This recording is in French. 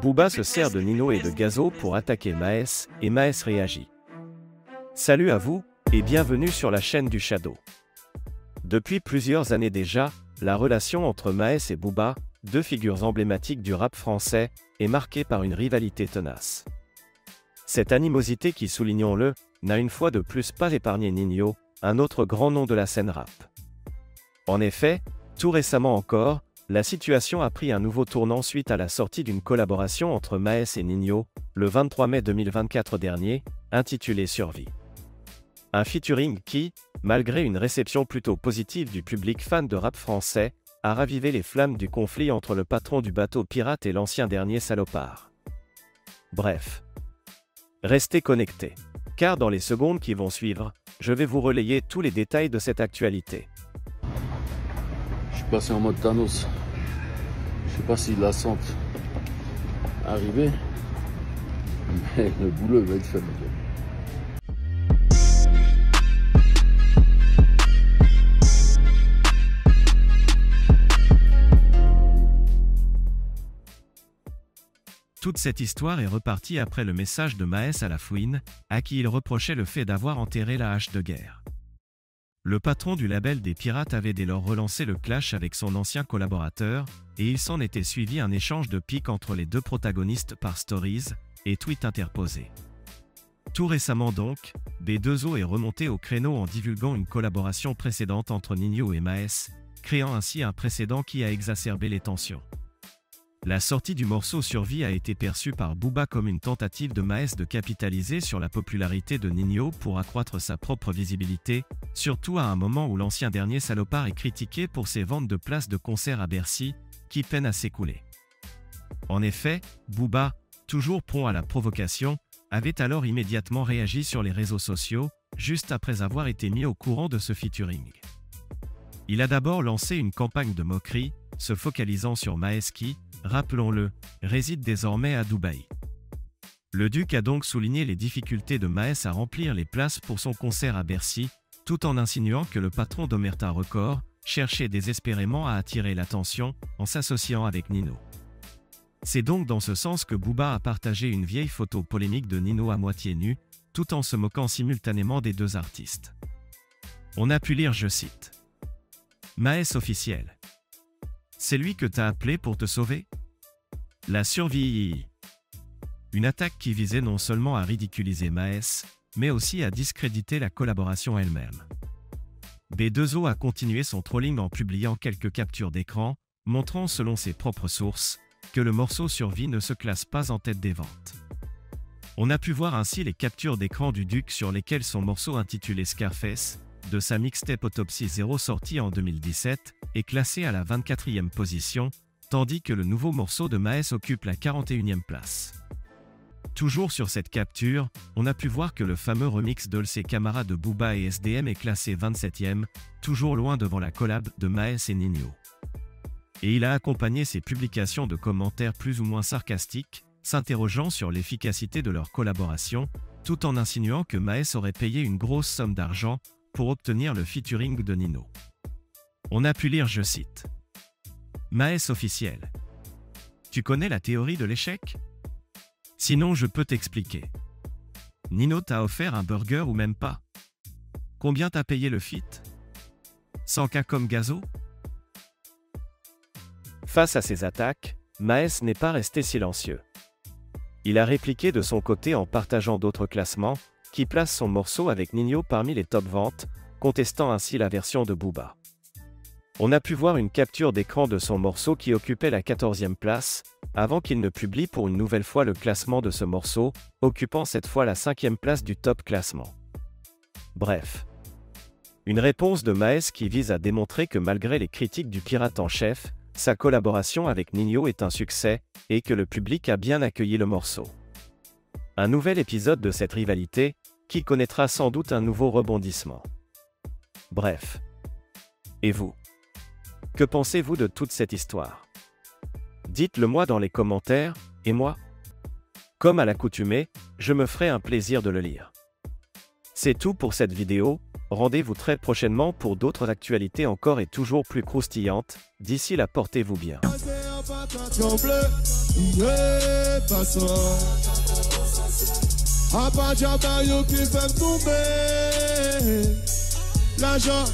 Booba se sert de Nino et de Gazo pour attaquer Maes, et Maes réagit. Salut à vous, et bienvenue sur la chaîne du Shadow. Depuis plusieurs années déjà, la relation entre Maes et Booba, deux figures emblématiques du rap français, est marquée par une rivalité tenace. Cette animosité qui, soulignons-le, n'a une fois de plus pas épargné Ninho, un autre grand nom de la scène rap. En effet, tout récemment encore, la situation a pris un nouveau tournant suite à la sortie d'une collaboration entre Maes et Ninho, le 23 mai 2024 dernier, intitulée Survie. Un featuring qui, malgré une réception plutôt positive du public fan de rap français, a ravivé les flammes du conflit entre le patron du bateau pirate et l'ancien dernier salopard. Bref. Restez connectés, car dans les secondes qui vont suivre, je vais vous relayer tous les détails de cette actualité. Je suis passé en mode Thanos. Je sais pas s'ils la sentent arriver, mais le boulot va être fait. Toute cette histoire est repartie après le message de Maes à la Fouine, à qui il reprochait le fait d'avoir enterré la hache de guerre. Le patron du label des Pirates avait dès lors relancé le clash avec son ancien collaborateur, et il s'en était suivi un échange de piques entre les deux protagonistes par stories et tweets interposés. Tout récemment donc, B2O est remonté au créneau en divulguant une collaboration précédente entre Ninho et Maes, créant ainsi un précédent qui a exacerbé les tensions. La sortie du morceau Survie a été perçue par Booba comme une tentative de Maes de capitaliser sur la popularité de Ninho pour accroître sa propre visibilité, surtout à un moment où l'ancien dernier salopard est critiqué pour ses ventes de places de concert à Bercy, qui peinent à s'écouler. En effet, Booba, toujours prompt à la provocation, avait alors immédiatement réagi sur les réseaux sociaux, juste après avoir été mis au courant de ce featuring. Il a d'abord lancé une campagne de moquerie, se focalisant sur Maes qui, rappelons-le, réside désormais à Dubaï. Le Duc a donc souligné les difficultés de Maes à remplir les places pour son concert à Bercy, tout en insinuant que le patron d'Omerta Records cherchait désespérément à attirer l'attention en s'associant avec Ninho. C'est donc dans ce sens que Booba a partagé une vieille photo polémique de Ninho à moitié nu, tout en se moquant simultanément des deux artistes. On a pu lire, je cite, « Maes officiel. C'est lui que t'as appelé pour te sauver ? La survie !» Une attaque qui visait non seulement à ridiculiser Maes, mais aussi à discréditer la collaboration elle-même. B2O a continué son trolling en publiant quelques captures d'écran, montrant selon ses propres sources, que le morceau Survie ne se classe pas en tête des ventes. On a pu voir ainsi les captures d'écran du Duc sur lesquelles son morceau intitulé Scarface, de sa mixtape Autopsy 0 sortie en 2017, est classé à la 24e position, tandis que le nouveau morceau de Maes occupe la 41e place. Toujours sur cette capture, on a pu voir que le fameux remix Dolce Camara de Booba et SDM est classé 27e, toujours loin devant la collab de Maes et Ninho. Et il a accompagné ses publications de commentaires plus ou moins sarcastiques, s'interrogeant sur l'efficacité de leur collaboration, tout en insinuant que Maes aurait payé une grosse somme d'argent pour obtenir le featuring de Ninho. On a pu lire, je cite, « Maes officiel. Tu connais la théorie de l'échec ? Sinon je peux t'expliquer. Ninho t'a offert un burger ou même pas ? Combien t'as payé le feat ? 100K comme Gazo ? » Face à ces attaques, Maes n'est pas resté silencieux. Il a répliqué de son côté en partageant d'autres classements, qui placent son morceau avec Ninho parmi les top ventes, contestant ainsi la version de Booba. On a pu voir une capture d'écran de son morceau qui occupait la 14e place, avant qu'il ne publie pour une nouvelle fois le classement de ce morceau, occupant cette fois la 5e place du top classement. Bref. Une réponse de Maes qui vise à démontrer que malgré les critiques du pirate en chef, sa collaboration avec Ninho est un succès, et que le public a bien accueilli le morceau. Un nouvel épisode de cette rivalité, qui connaîtra sans doute un nouveau rebondissement. Bref. Et vous ? Que pensez-vous de toute cette histoire ? Dites-le moi dans les commentaires, et moi ? Comme à l'accoutumée, je me ferai un plaisir de le lire. C'est tout pour cette vidéo, rendez-vous très prochainement pour d'autres actualités encore et toujours plus croustillantes. D'ici là, portez-vous bien. façon. A pas de qui fait tomber. L'argent,